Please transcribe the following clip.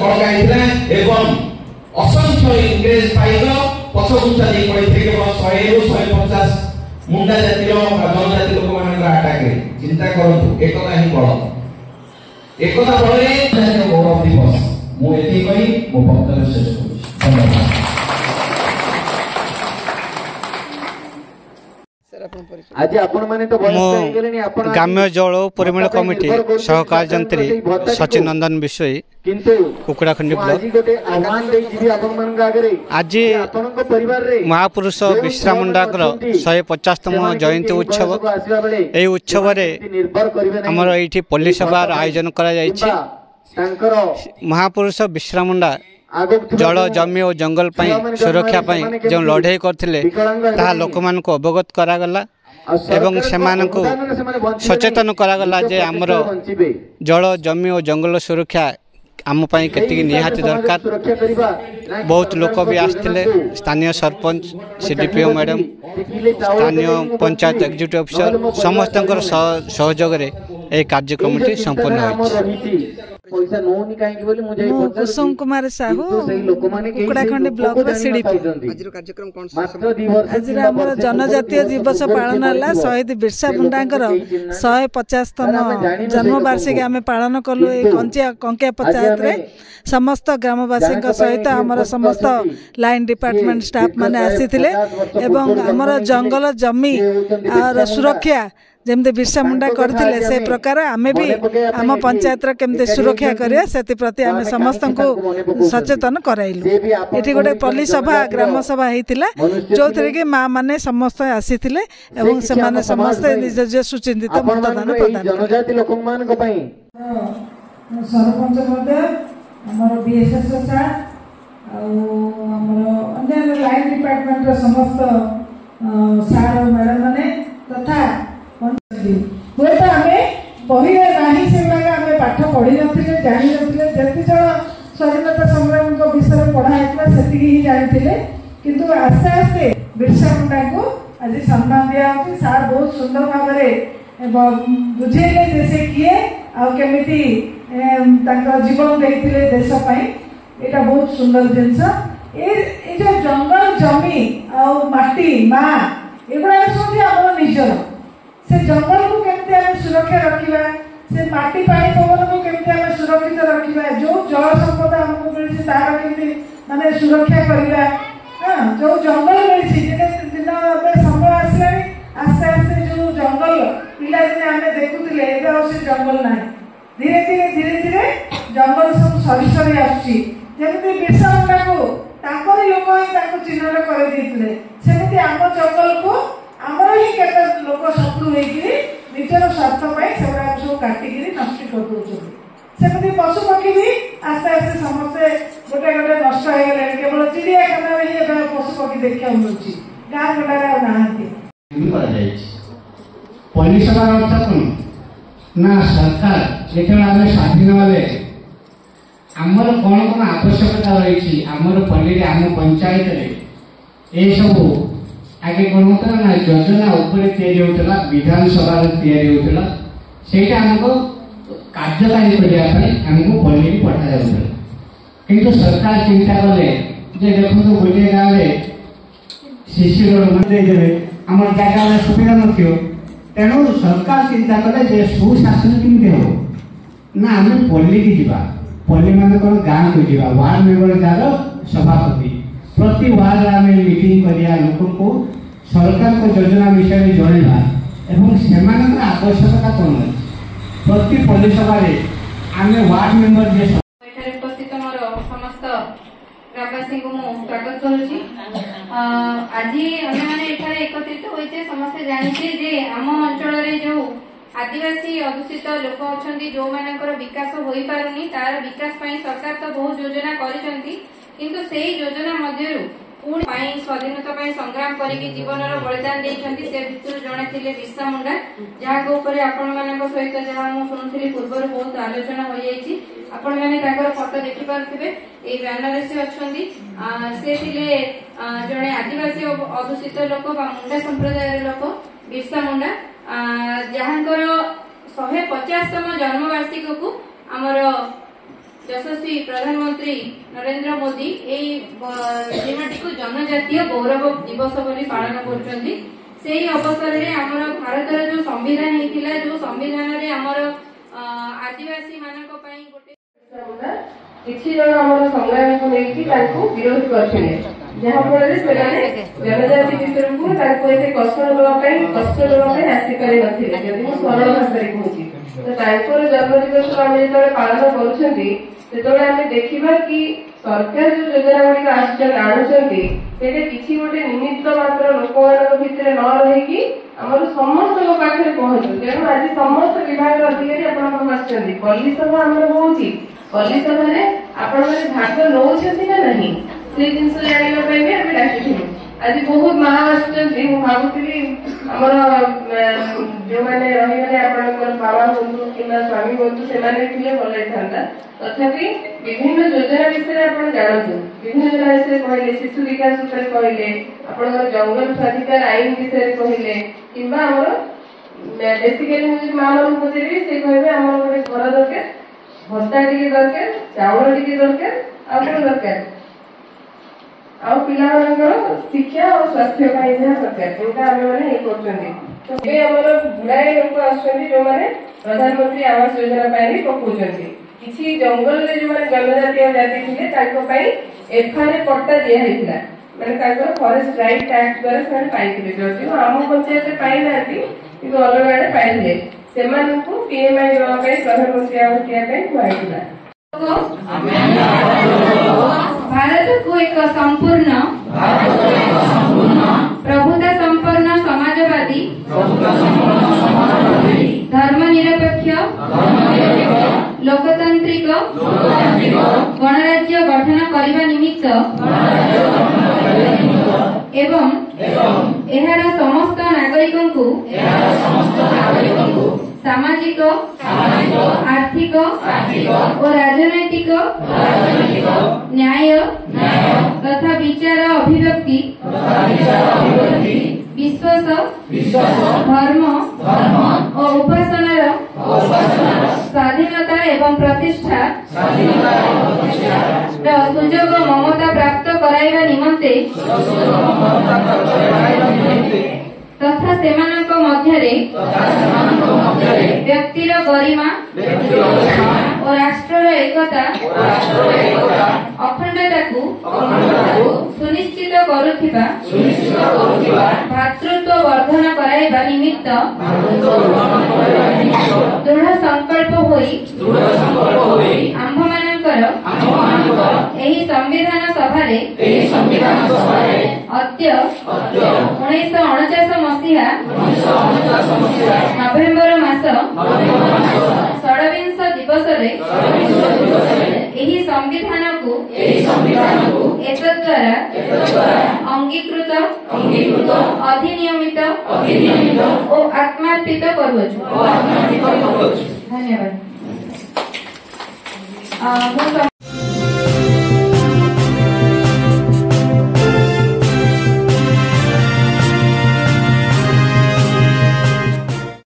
କରାଯାଇଥିଲା ଏବଂ असंख्य इंग्रेज पाइल पछगुचा दे पड़े केवल 100 रु 150 मुंडा जाति जनजाति लोक मान आटाक चिंता करंतु एकता ही बल एकता बल गौरव दिवस मु एति कहि मो वक्तव्य शेष करूछि। धन्यवाद। आज आपण माने तो बयस गेलेनी आपण ग्राम्य जल परिमल कमिटी सहकार जंत्री सचिन नंदन विषय किंतु कुकुड़ाखंडी आज गोटे आह्वान दे जिबी आपण मन आगरे आज आपण को परिवार रे महापुरुष विश्राम मुंडाकर 150तम जयंती उत्सव ए उत्सव रे हमर एठी पल्ली सभार आयोजन करा जायछि। महापुरुष विश्राम मुंडा जल जमी और जंगल सुरक्षा जो लड़ाई करथिले ताहा लोक मान को अवगत करागला एवं सेमान को सचेतन करागला जे हमर जल जमी और जंगल सुरक्षा आम केतिकी निहाती दरकार। बहुत लोक भी आसथिले स्थानीय सरपंच सीडीपीओ मैडम स्थानीय पंचायत एग्जीक्यूटिव ऑफिसर समस्त सहयोग रे ए कार्यक्रम संपन्न होइछि। कुसुम कुमार साहू कुकुड़ाखंडी ब्लॉक सीडीपी आज जनजातीय दिवस पालन है। शहीद बिरसा मुंडा 150तम जन्मवार्षिकी आम पालन कलु कंकिया पंचायत रे समस्त ग्रामवासी सहित आमर समस्त लाइन डिपार्टमेंट स्टाफ माने आसीथिले एवं आमर जंगल जमी और सुरक्षा जमते बिरसा मुंडा करथिले से प्रकार आमे भी आम पंचायत केमते सुरक्षा करिया सेति प्रति आमे समस्त को सचेतन कराइलु। एठी गोटे पल्ली सभा ग्राम सभा हेतिला जोथरे के मां माने समस्त आसीथिले एवं से माने समस्त निज निज सुचिंतित मतदान प्रदान जनजाति लोक मान को पई सरपंच मध्ये हमर बीएसएस सा अन्य लाइन डिपार्टमेंट समस्त सार मैडम माने तथा हुए तो आम बही ना से पाठ पढ़ी नथिले जानी नथिले जति जन स्वाधीनता संग्राम विषय पढ़ाई से जानी किंतु आस्ते आस्ते बिरसा मुंडा को आज सम्मान दिया सार बहुत सुंदर भाव में बुझेले जे से किए आमिति जीवन देते देश यहाँ बहुत सुंदर जिनस ये जो जंगल जमी आटी माँ एगुड़ा सब आम निजर से जंगल को केमती आम सुरक्षा रखा से माटी पानी पवन को केमती आम सुरक्षित रखा जो जल संपदा आमको मिली तार केमती माने सुरक्षा करवा हाँ जो जंगल मिली दिन समय आसला आस्ते आस्ते जो जंगल पिला दिने आम देखुले से जंगल ना धीरे धीरे धीरे धीरे जंगल सब सरी सरी आसमी बिरसा मुंडा को लोक ही चिन्हट करते आम जंगल को आमर ही केते लोक शत्रु निजर स्वार्थ से सब काटिक नष्ट करदे पशु पक्षी भी आस्ते आस्ते समस्ते गोटे गोटे नष्ट हो गले केवल चिड़ियाखाना ही पशु पक्षी देखा मिलूँ गाँ गंडार ना ना सरकार जो आम स्वाधीन वाले आमर कौन कौन आवश्यकता रही आमर पल्ली आम पंचायत ये सब आगे कौन होता ना योजना होता विधानसभा होता से आमको कार्यकारी करने पल्ली पठा जाऊला किंतु सरकार चिंता कले देखो गोटे गाँव में शिशु देदेवे आम जगह सुविधा न तेणु सरकार चिंता कले सुशासन केमती हम ना आम पल्ली की जीवा पल्ली मान कौन गाँव को जीवा वार्ड मेंबर जार सभापति प्रति वार्ड आम मीटिंग करिया लोक को सरकार को योजना विषय में जनवा एवं से आवश्यकता कौन प्रति पल्ली सभा आम वार्ड मेंबर जे उपस्थित मोर समस्त ग्रामवासी को स्वागत करुच्ची। आज आम एकत्रित होते समस्ते जानी जे आम अंचल जो आदिवासी अधुषित लोक अच्छा जो मानकर विकास हो पारुनी तार विकास पाई सरकार तो बहुत योजना करिसेंती किंतु सेही योजना मध्यरु पुणी स्वाधीनता संग्राम करके जीवन बलिदान देइछंती से भितर जणे थिले बिरसा मुंडा जहाँ ऊपर आपण मानक सहित जहाँ मु सुनुथि पूर्व बहुत आलोचना हो जाइछि आपण माने ताकर फोटो देखि पारथिबे ए बैनर से अछंती से थिले जणे आदिवासी अधुषित लोक बा मुंडा संप्रदाय लोक बिरसा मुंडा जहाँकर 150तम जन्मवार्षिक को आमर यशस्वी प्रधानमंत्री नरेंद्र मोदी दिनटी को जनजातीय गौरव दिवस बोली पालन करुछंती। सेही अवसर रे हमर भारतर जो संविधान हेतिला जो संविधान रे हमर आदिवासी मानक पई गोटे किछि जण हमर संग्राम को लेकी तांको विरोध करथिले जहा फल से जनजाति भितर को तांको एते कष्ट देवा आसी पारि नथिले यदि मु सरल भाषा रे कहूची तो तांकर जन्म दिवस हम जेतले पालन करूछंती सेतले हम देखिबा कि सरकार जो योजना गुड़िक आणुचंती सेटे किछि गोटे निमित्त मात्र लोकमानक भितर न रहिकी हमर समस्त पाखे पहुंचु। तेणु आज समस्त विभाग अधिकारी आपण आछंती पल्ली सभा हमर होउची पल्ली सभा रे आपण माने भाग नउछंती ना नहीं से जिंस जानिबा पई भी हम डाकिथिलु। आज बहुत महा आछंती मु भाबुतली हमर जो माने रहिबे आपनकर बाबा बंधु किना स्वामी बंधु से माने थिले भलै थांता। तथापि विभिन्न योजना विषय आपण जानतु विभिन्न योजना विषय कहले शिशु विकास विषय कहले आपनकर जंगल स्वाधिकार आईन विषय कहले किबा हमर बेसिकली मु मानन पचेरी से कहबे हमर गोटे घर दरकार भत्ता टिके दरकार चाउल टिके दरकार आ दरकार आ पिलामानकर शिक्षा और स्वास्थ्य पाई जहाँ दरकार एटा आमे माने हे करछन्ती। तो ए हमर गुडाए लोक आछन्ती जो माने प्रधानमंत्री आवास योजना पाई पकोछन्ती किछि जंगल रे जो माने जनजातीय जाति थिले ताको पई एफआरए पट्टा दिया हेतिला माने ताको फॉरेस्ट राइट एक्ट द्वारा से पाइथिले जति हम पंचायत रे पाई नाथि किंतु अलग आडे पाइले सेमान को पीएमआई देवा पई प्रधानमंत्री आवास दिया पई पाइथिला। भारत को एक संपूर्ण प्रभुता संपन्न समाजवादी धर्मनिरपेक्ष लोकतांत्रिक गणराज्य गठन करने निमित्त एवं एहार समस्त नागरिकों को सामाजिक आर्थिक और राजनैतिक न्याय तथा विचार अभिव्यक्ति विश्वास धर्म और उपासनार स्वाधीनता एवं प्रतिष्ठा सुजोग ममता प्राप्त कराइबा निमंते तथा सेमानक मध्यरे व्यक्तिर गरिमा और राष्ट्रर एकता अखंडता को सुनिश्चित करुथिबा भातृत्व वर्धन कराइबा निमित्त दृढ़ संकल्प होई आम्भमानकर एही संविधान सभारे अद्य 1949 मसीहा नवेम्बर मास 26 दिवस एही संविधान को एतद्वारा अंगीकृत अधिनियमित और आत्मार्पित करुछु। धन्यवाद।